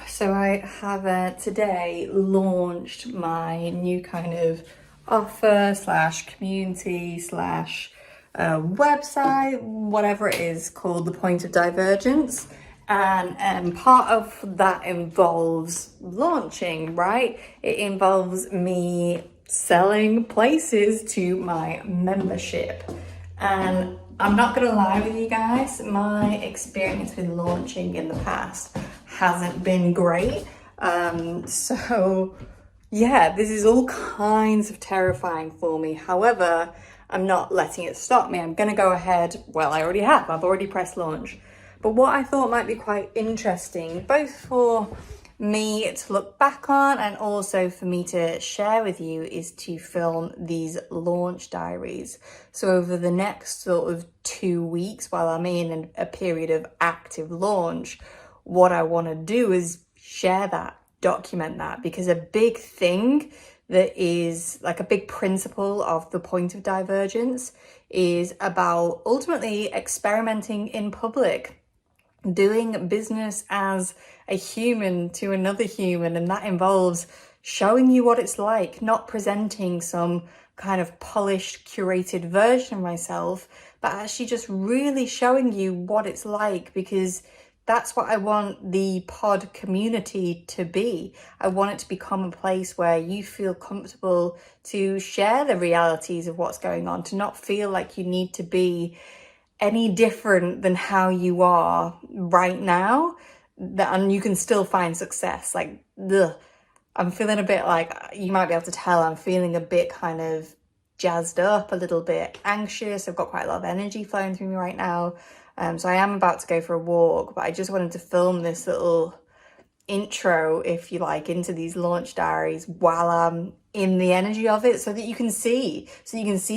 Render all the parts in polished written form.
So I have today launched my new kind of offer slash community slash website, whatever it is, called the Point of Divergence. And part of that involves launching, right? It involves me selling places to my membership. And I'm not gonna lie with you guys, my experience with launching in the past hasn't been great. So yeah, this is all kinds of terrifying for me. However, I'm not letting it stop me. I'm gonna go ahead. Well, I already have. I've already pressed launch. But what I thought might be quite interesting, both for me to look back on and also for me to share with you, is to film these launch diaries. So over the next sort of 2 weeks, while I'm in a period of active launch, what I want to do is share that, document that, because a big thing that is like a big principle of the Point of Divergence is about ultimately experimenting in public, doing business as a human to another human, and that involves showing you what it's like, not presenting some kind of polished, curated version of myself, but actually just really showing you what it's like, because that's what I want the pod community to be. I want it to become a place where you feel comfortable to share the realities of what's going on, to not feel like you need to be any different than how you are right now, and you can still find success. Like, I'm feeling a bit like, you might be able to tell, I'm feeling a bit kind of jazzed up, a little bit anxious. I've got quite a lot of energy flowing through me right now. So I am about to go for a walk, but I just wanted to film this little intro, if you like, into these launch diaries while I'm in the energy of it, so that you can see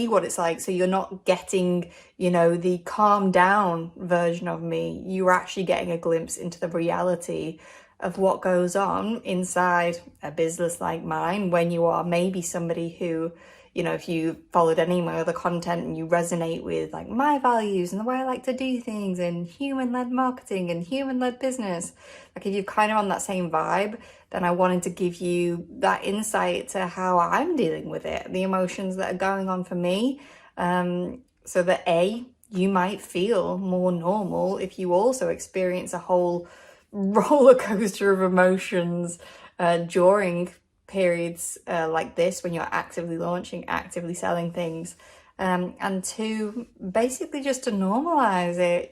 what it's like. So you're not getting, the calm down version of me. You're actually getting a glimpse into the reality of what goes on inside a business like mine, when you are maybe somebody who, if you followed any of my other content and you resonate with like my values and the way I like to do things and human-led marketing and human-led business, like if you're kind of on that same vibe, then I wanted to give you that insight to how I'm dealing with it, the emotions that are going on for me, so that you might feel more normal if you also experience a whole roller coaster of emotions during periods like this, when you're actively launching, actively selling things, and to basically just to normalize it.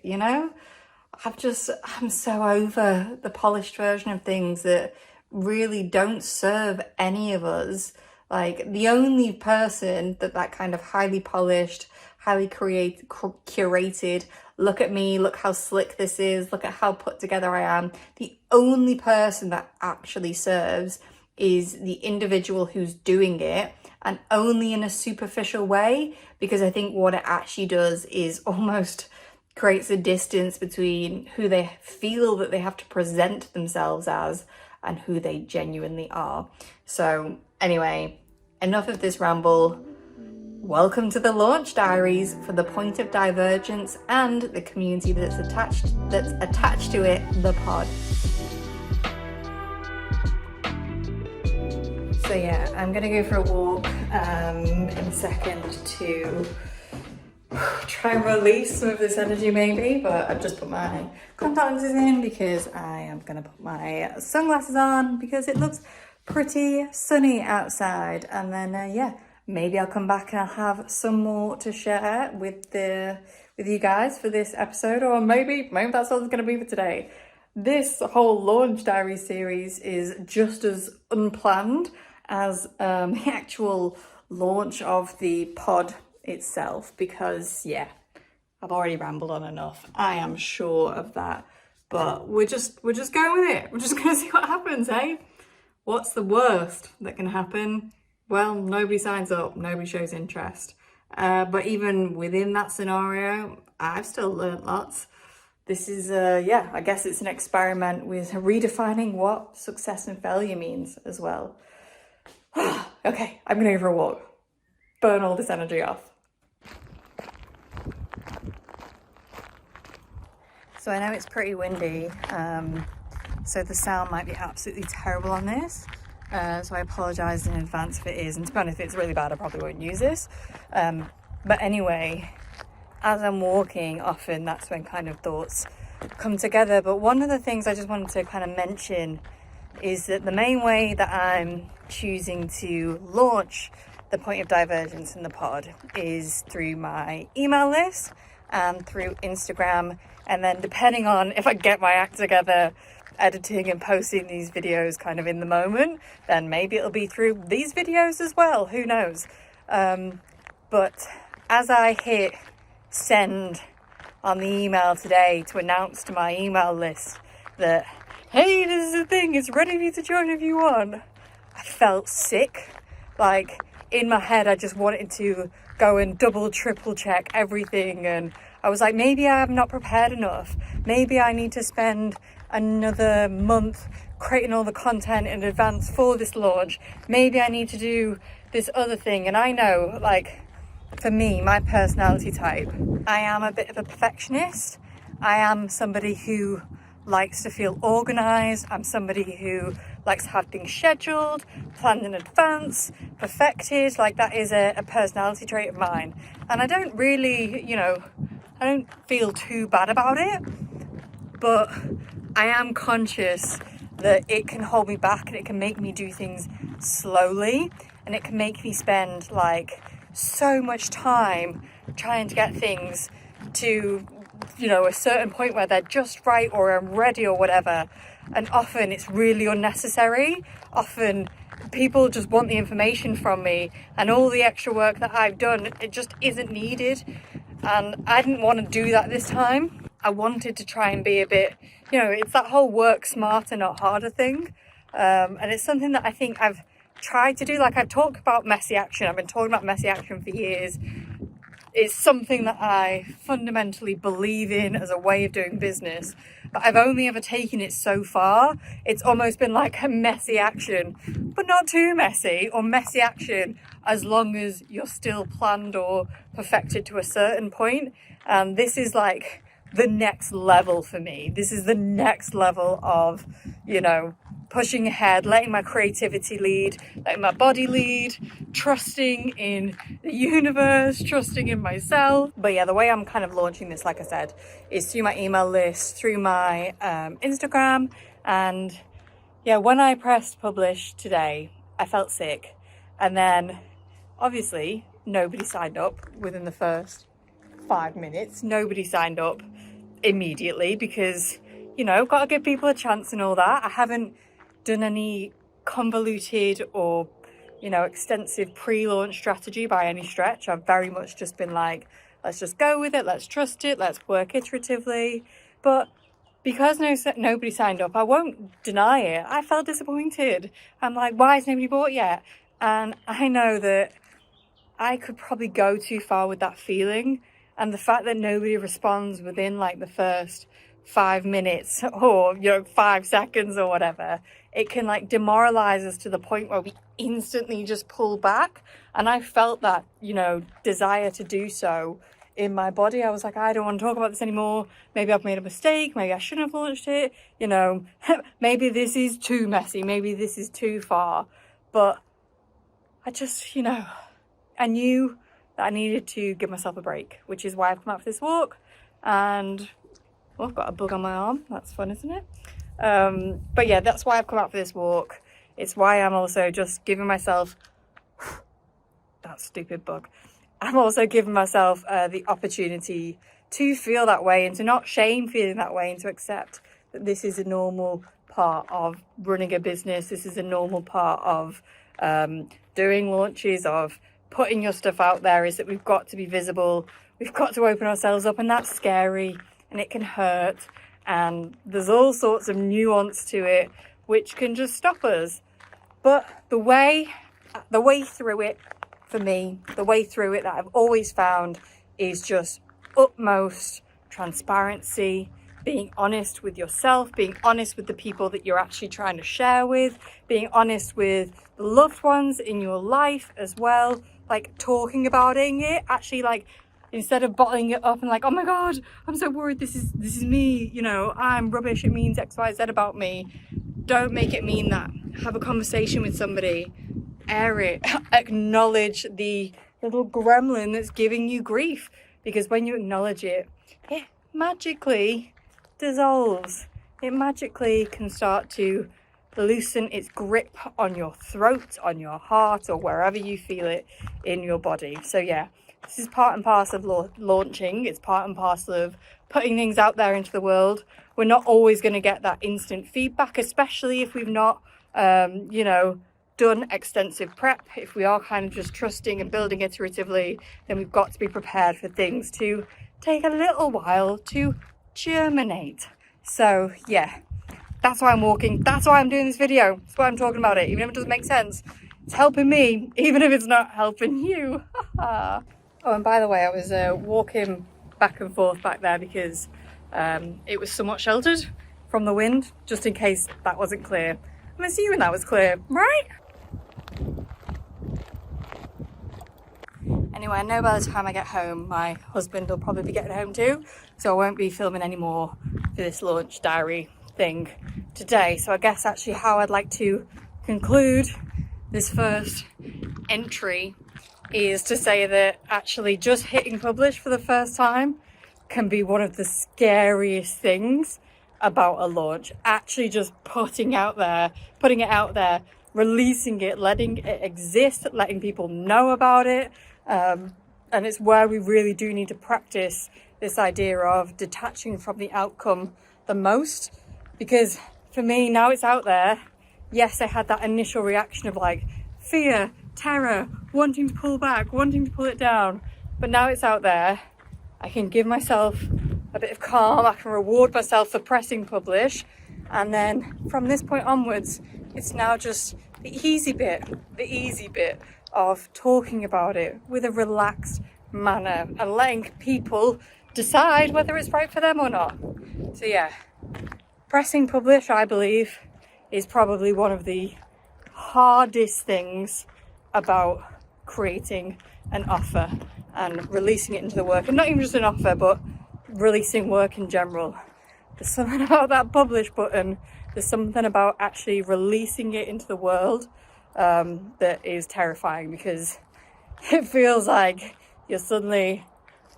I'm so over the polished version of things that really don't serve any of us. Like, the only person that kind of highly polished, highly curated, look at me, look how slick this is, look at how put together I am, the only person that actually serves is the individual who's doing it, and only in a superficial way, because I think what it actually does is almost creates a distance between who they feel that they have to present themselves as and who they genuinely are. So anyway, enough of this ramble. Welcome to the launch diaries for the Point of Divergence and the community that's attached to it, the pod. So yeah, I'm gonna go for a walk in a second to try and release some of this energy maybe, but I've just put my contact lenses in because I am gonna put my sunglasses on because it looks pretty sunny outside. And then maybe I'll come back and I'll have some more to share with you guys for this episode, or maybe that's all it's gonna be for today. This whole launch diary series is just as unplanned as the actual launch of the pod itself, because I've already rambled on enough. I am sure of that, but we're just going with it. We're just gonna see what happens, eh? What's the worst that can happen? Well, nobody signs up, nobody shows interest. But even within that scenario, I've still learned lots. This is, I guess it's an experiment with redefining what success and failure means as well. Okay, I'm gonna go for a walk. Burn all this energy off. So I know it's pretty windy, so the sound might be absolutely terrible on this. So I apologise in advance if it is, and to be honest, if it's really bad I probably won't use this. But anyway, as I'm walking, often that's when kind of thoughts come together. But one of the things I just wanted to kind of mention is that the main way that I'm choosing to launch the point of divergence in the pod is through my email list and through Instagram, and then depending on if I get my act together editing and posting these videos kind of in the moment, then maybe it'll be through these videos as well, who knows. But as I hit send on the email today to announce to my email list that, hey, this is the thing, it's ready for you to join if you want, I felt sick. Like, in my head I just wanted to go and double triple check everything, and I was like, maybe I'm not prepared enough, maybe I need to spend another month creating all the content in advance for this launch, maybe I need to do this other thing. And I know, like, for me, my personality type, I am a bit of a perfectionist. I am somebody who likes to feel organised. I'm somebody who likes to have things scheduled, planned in advance, perfected. Like, that is a personality trait of mine. And I don't really, I don't feel too bad about it. But I am conscious that it can hold me back, and it can make me do things slowly, and it can make me spend like so much time trying to get things to, a certain point where they're just right or I'm ready or whatever. And often it's really unnecessary. Often people just want the information from me, and all the extra work that I've done, it just isn't needed. And I didn't want to do that this time. I wanted to try and be a bit, it's that whole work smarter, not harder thing. And it's something that I think I've tried to do. Like, I've talked about messy action. I've been talking about messy action for years. It's something that I fundamentally believe in as a way of doing business, but I've only ever taken it so far. It's almost been like a messy action, but not too messy, or messy action as long as you're still planned or perfected to a certain point. And this is like the next level for me. This is the next level of, pushing ahead, letting my creativity lead, letting my body lead, trusting in the universe, trusting in myself. But yeah, the way I'm kind of launching this, like I said, is through my email list, through my Instagram. And yeah, when I pressed publish today, I felt sick. And then obviously nobody signed up within the first 5 minutes. Nobody signed up immediately because, got to give people a chance and all that. I haven't done any convoluted or, extensive pre-launch strategy by any stretch. I've very much just been like, let's just go with it, let's trust it, let's work iteratively. But because nobody signed up, I won't deny it, I felt disappointed. I'm like, why has nobody bought yet? And I know that I could probably go too far with that feeling, and the fact that nobody responds within like the first 5 minutes or 5 seconds or whatever, it can like demoralize us to the point where we instantly just pull back. And I felt that, desire to do so in my body. I was like, I don't want to talk about this anymore. Maybe I've made a mistake. Maybe I shouldn't have launched it. Maybe this is too messy. Maybe this is too far. But I just, I knew that I needed to give myself a break, which is why I've come out for this walk. And I've got a bug on my arm. That's fun, isn't it? But yeah, that's why I've come out for this walk. It's why I'm also just giving myself that stupid bug. I'm also giving myself the opportunity to feel that way, and to not shame feeling that way, and to accept that this is a normal part of running a business. This is a normal part of doing launches, of putting your stuff out there, is that we've got to be visible. We've got to open ourselves up, and that's scary. And it can hurt, and there's all sorts of nuance to it which can just stop us. But the way through it, for me, the way through it that I've always found is just utmost transparency, being honest with yourself, being honest with the people that you're actually trying to share with, being honest with the loved ones in your life as well, like talking about it, actually like, instead of bottling it up and like, oh my God, I'm so worried, this is me, you know, I'm rubbish, it means XYZ about me. Don't make it mean that. Have a conversation with somebody, air it, acknowledge the little gremlin that's giving you grief, because when you acknowledge it, it magically dissolves. It magically can start to loosen its grip on your throat, on your heart, or wherever you feel it in your body. So yeah, this is part and parcel of launching. It's part and parcel of putting things out there into the world. We're not always going to get that instant feedback, especially if we've not, you know, done extensive prep. If we are kind of just trusting and building iteratively, then we've got to be prepared for things to take a little while to germinate. So yeah, that's why I'm walking. That's why I'm doing this video. That's why I'm talking about it. Even if it doesn't make sense, it's helping me, even if it's not helping you. Oh, and by the way, I was walking back and forth back there because it was somewhat sheltered from the wind, just in case that wasn't clear. I'm assuming that was clear, right? Anyway, I know by the time I get home, my husband will probably be getting home too, so I won't be filming any more for this launch diary thing today. So I guess actually how I'd like to conclude this first entry is to say that actually just hitting publish for the first time can be one of the scariest things about a launch. Actually just putting it out there, releasing it, letting it exist, letting people know about it. And it's where we really do need to practice this idea of detaching from the outcome the most. Because for me, now it's out there, yes, I had that initial reaction of like fear, terror, wanting to pull back, wanting to pull it down. But now it's out there, I can give myself a bit of calm, I can reward myself for pressing publish. And then from this point onwards, it's now just the easy bit of talking about it with a relaxed manner and letting people decide whether it's right for them or not. So yeah, pressing publish, I believe, is probably one of the hardest things about creating an offer and releasing it into the work. And not even just an offer, but releasing work in general. There's something about that publish button. There's something about actually releasing it into the world that is terrifying, because it feels like you're suddenly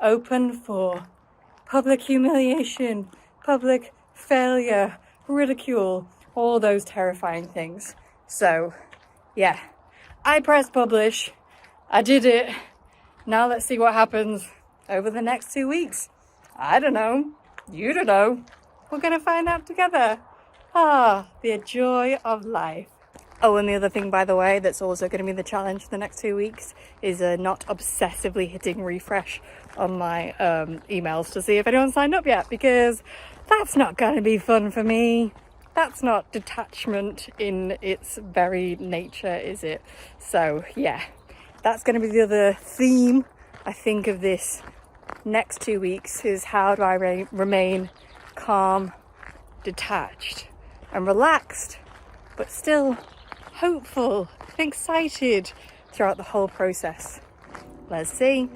open for public humiliation, public failure, ridicule, all those terrifying things. So yeah, I pressed publish, I did it. Now let's see what happens over the next 2 weeks. I don't know, you don't know, we're gonna find out together. The joy of life. Oh, and the other thing, by the way, that's also going to be the challenge for the next 2 weeks is not obsessively hitting refresh on my emails to see if anyone's signed up yet, because that's not going to be fun for me. That's not detachment in its very nature, is it? So yeah, that's going to be the other theme, I think, of this next 2 weeks, is how do I remain calm, detached and relaxed, but still hopeful and excited throughout the whole process. Let's see.